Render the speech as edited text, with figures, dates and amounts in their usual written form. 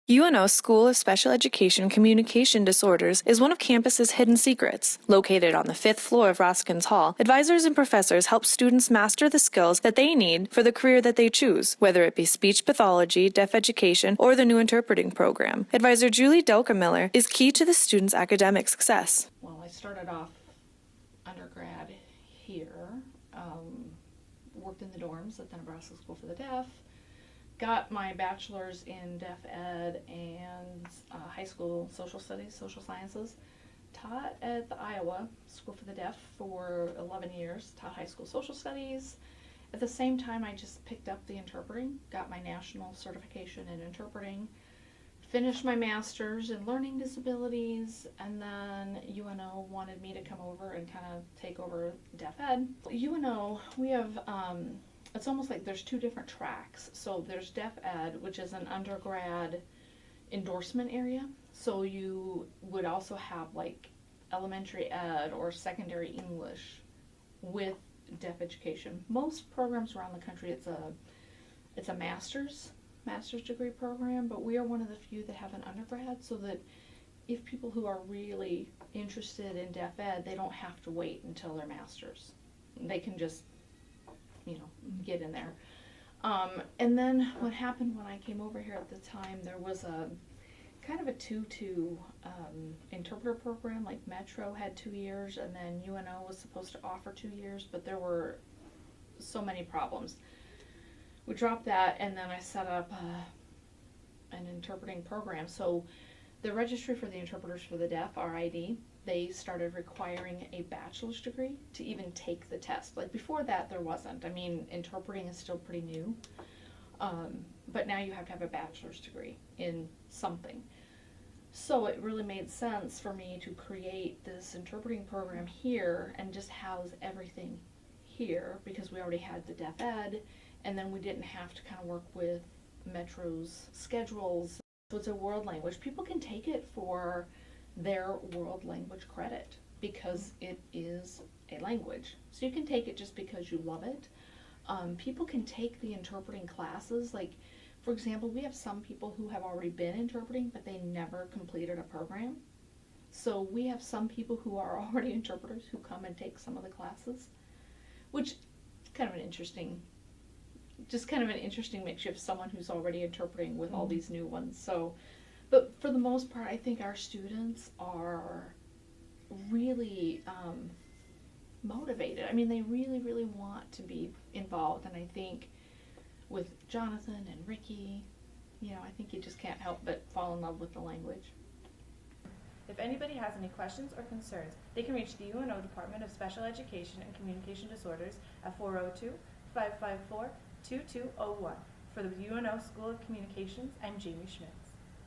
UNO School of Special Education Communication Disorders is one of campus's hidden secrets. Located on the 5th floor of Roskins Hall, advisors and professors help students master the skills that they need for the career that they choose, whether it be speech pathology, deaf education, or the new interpreting program. Advisor Julie Delkamiller is key to the students' academic success. Well, I started off undergrad here, worked in the dorms at the Nebraska School for the Deaf, got my bachelor's in deaf ed and high school social studies, social sciences, taught at the Iowa School for the Deaf for 11 years, taught high school social studies. At the same time, I just picked up the interpreting, got my national certification in interpreting, finished my master's in learning disabilities, and then UNO wanted me to come over and kind of take over deaf ed. UNO, we have it's almost like there's two different tracks. So there's deaf ed, which is an undergrad endorsement area. So you would also have like elementary ed or secondary English with deaf education. Most programs around the country, it's a master's degree program, but we are one of the few that have an undergrad, so that if people who are really interested in deaf ed, they don't have to wait until their master's. They can just get in there. And then what happened when I came over here at the time, there was a kind of a 2-2 interpreter program. Like Metro had 2 years, and then UNO was supposed to offer 2 years, but there were so many problems. We dropped that, and then I set up an interpreting program. So the Registry for the Interpreters for the Deaf, RID, they started requiring a bachelor's degree to even take the test. Like before that, there wasn't. I mean, interpreting is still pretty new, but now you have to have a bachelor's degree in something. So it really made sense for me to create this interpreting program here and just house everything here, because we already had the deaf ed, and then we didn't have to kind of work with Metro's schedules. So it's a world language. People can take it for their world language credit because it is a language. So you can take it just because you love it. People can take the interpreting classes. Like, for example, we have some people who have already been interpreting, but they never completed a program. So we have some people who are already interpreters who come and take some of the classes, which is kind of an interesting mix. You have someone who's already interpreting with all these new ones. So, but for the most part, I think our students are really motivated. I mean, they really, really want to be involved. And I think with Jonathan and Ricky, I think you just can't help but fall in love with the language. If anybody has any questions or concerns, they can reach the UNO Department of Special Education and Communication Disorders at 402-554-2201. For the UNO School of Communications, I'm Jamie Schmitz.